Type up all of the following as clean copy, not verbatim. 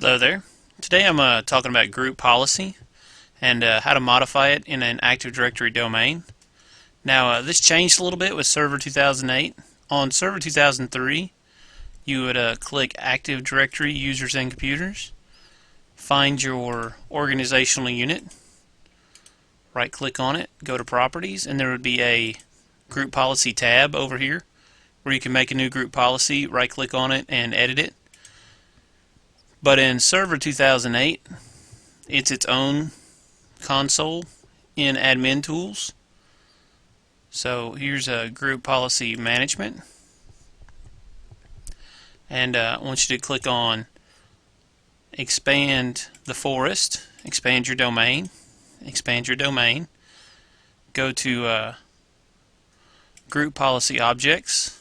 Hello there. Today I'm talking about group policy and how to modify it in an Active Directory domain. Now this changed a little bit with Server 2008. On Server 2003 you would click Active Directory Users and Computers, find your organizational unit, right click on it, go to Properties, and there would be a Group Policy tab over here where you can make a new group policy, right click on it and edit it. But in Server 2008, it's its own console in Admin Tools. So here's a Group Policy Management. And I want you to click on Expand the Forest, expand your domain, Go to Group Policy Objects,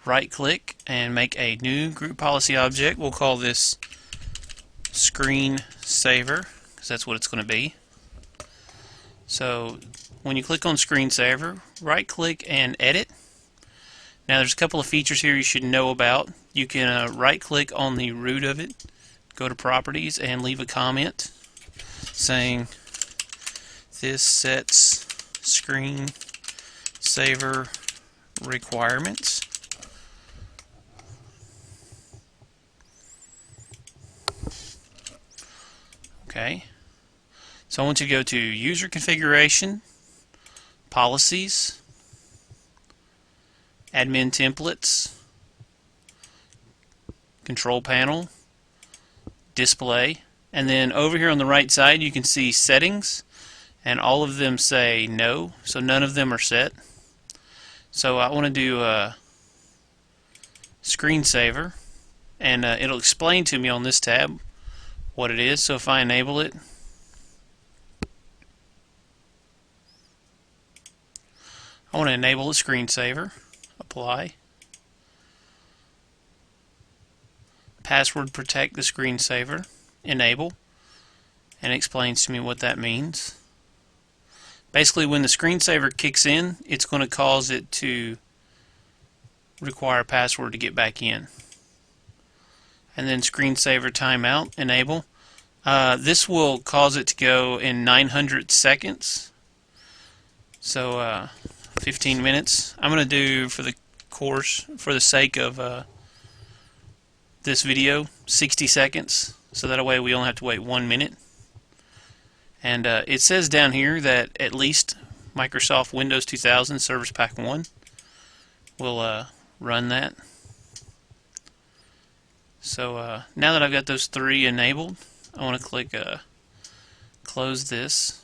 right click and make a new group policy object. We'll call this Screensaver because that's what it's going to be. So when you click on Screensaver, right click and edit. Now there's a couple of features here you should know about. You can right click on the root of it, go to Properties and leave a comment saying this sets Screensaver requirements. Okay, so I want you to go to User Configuration, Policies, Admin Templates, Control Panel, Display, and then over here on the right side you can see Settings, and all of them say no, so none of them are set. So I want to do Screensaver, and it'll explain to me on this tab what it is. So if I enable it, I want to enable the Screensaver, apply, password protect the Screensaver, enable, and it explains to me what that means. Basically when the Screensaver kicks in, it's going to cause it to require a password to get back in. And then Screensaver timeout, enable. This will cause it to go in 900 seconds. So 15 minutes. I'm going to do for the sake of this video, 60 seconds. So that way we only have to wait 1 minute. And it says down here that at least Microsoft Windows 2000 Service Pack 1 will run that. So now that I've got those three enabled, I want to click close this,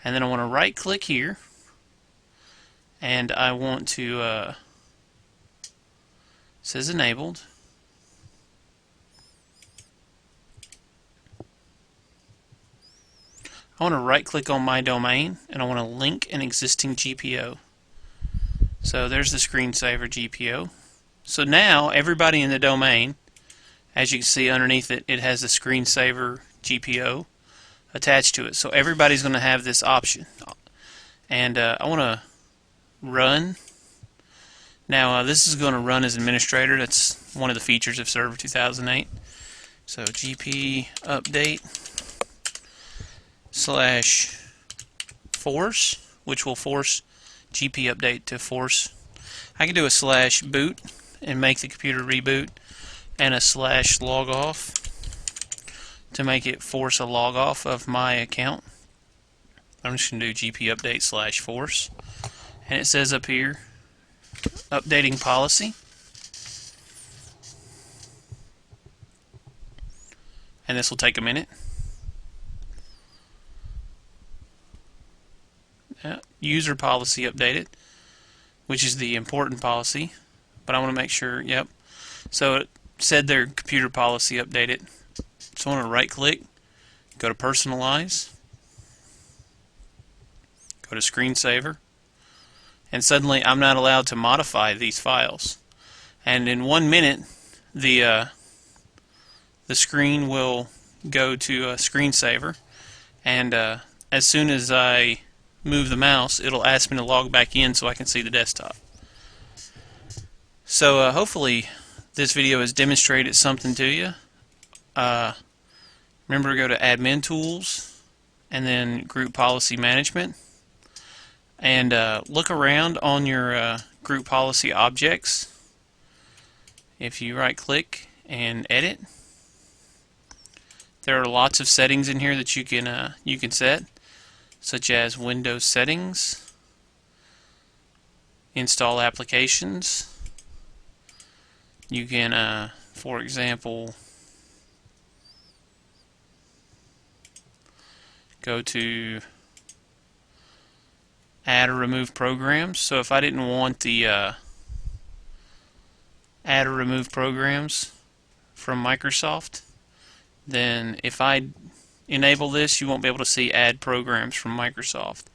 and then I want to right click here, and I want to it says enabled, I want to right click on my domain and I want to link an existing GPO. So there's the Screensaver GPO. So now everybody in the domain, as you can see underneath it, it has the Screensaver GPO attached to it. So everybody's going to have this option. And I want to run. Now this is going to run as administrator. That's one of the features of Server 2008. So GP update /force, which will force GP update to force. I can do a /boot and make the computer reboot, and a /logoff to make it force a log off of my account. I'm just going to do GP update /force, and it says up here updating policy, and this will take a minute. User policy updated, which is the important policy, but I want to make sure, yep. So it said their computer policy updated. So I want to right click, go to personalize, go to Screensaver, and suddenly I'm not allowed to modify these files. And in 1 minute the screen will go to a Screensaver, and as soon as I move the mouse, it'll ask me to log back in so I can see the desktop. So hopefully this video has demonstrated something to you, remember to go to Admin Tools and then Group Policy Management, and look around on your group policy objects. If you right click and edit, there are lots of settings in here that you can set, such as Windows settings, install applications. You can, for example, go to add or remove programs. So if I didn't want the add or remove programs from Microsoft, then if I enable this, you won't be able to see add programs from Microsoft.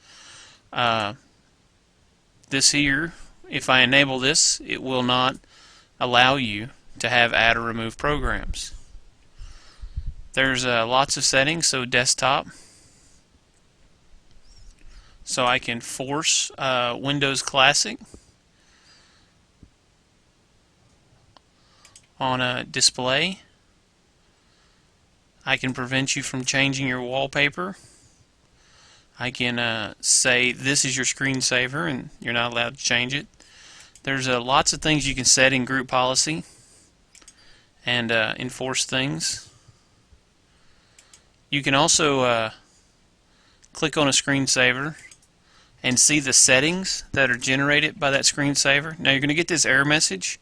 This here, if I enable this, it will not allow you to have add or remove programs. There's lots of settings. So desktop, so I can force Windows Classic on a display. I can prevent you from changing your wallpaper. I can say this is your screensaver and you're not allowed to change it. There's lots of things you can set in group policy and enforce things. You can also click on a screensaver and see the settings that are generated by that screensaver. Now you're going to get this error message.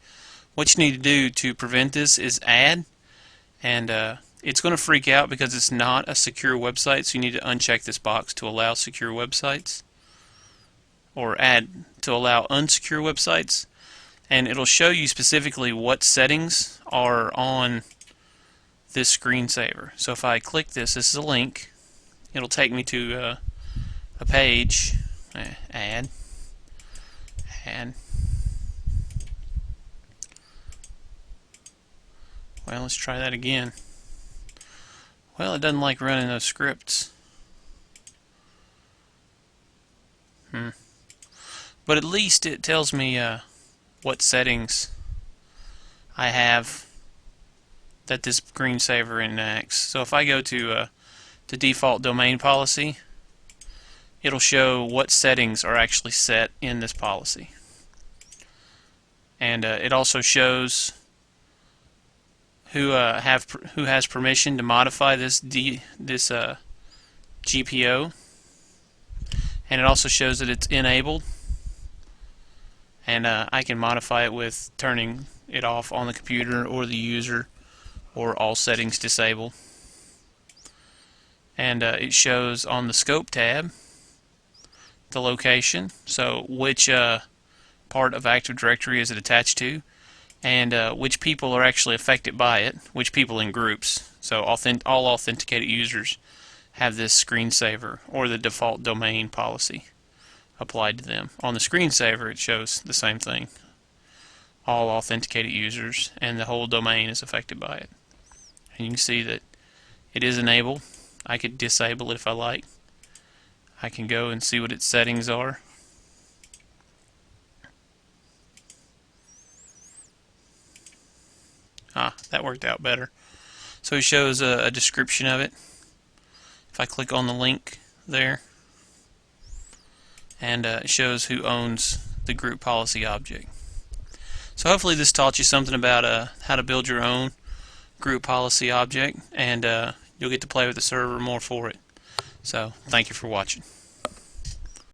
What you need to do to prevent this is add, and it's going to freak out because it's not a secure website, so you need to uncheck this box to allow secure websites, or add to allow unsecure websites, and it'll show you specifically what settings are on this screensaver. So if I click this is a link, it'll take me to a page. Add. Well, let's try that again. Well, it doesn't like running those scripts. But at least it tells me what settings I have that this screensaver enacts. So if I go to default domain policy, it'll show what settings are actually set in this policy. And it also shows who has permission to modify this GPO, and it also shows that it's enabled, and I can modify it with turning it off on the computer or the user, or all settings disabled. And it shows on the scope tab the location, so which part of Active Directory is it attached to, and which people are actually affected by it, which people in groups. So all authenticated users have this screensaver or the default domain policy applied to them. On the screensaver it shows the same thing. All authenticated users and the whole domain is affected by it. And you can see that it is enabled. I could disable it if I like. I can go and see what its settings are. That worked out better. So it shows a description of it. If I click on the link there, and it shows who owns the group policy object. So hopefully this taught you something about how to build your own group policy object, and you'll get to play with the server more for it. So thank you for watching.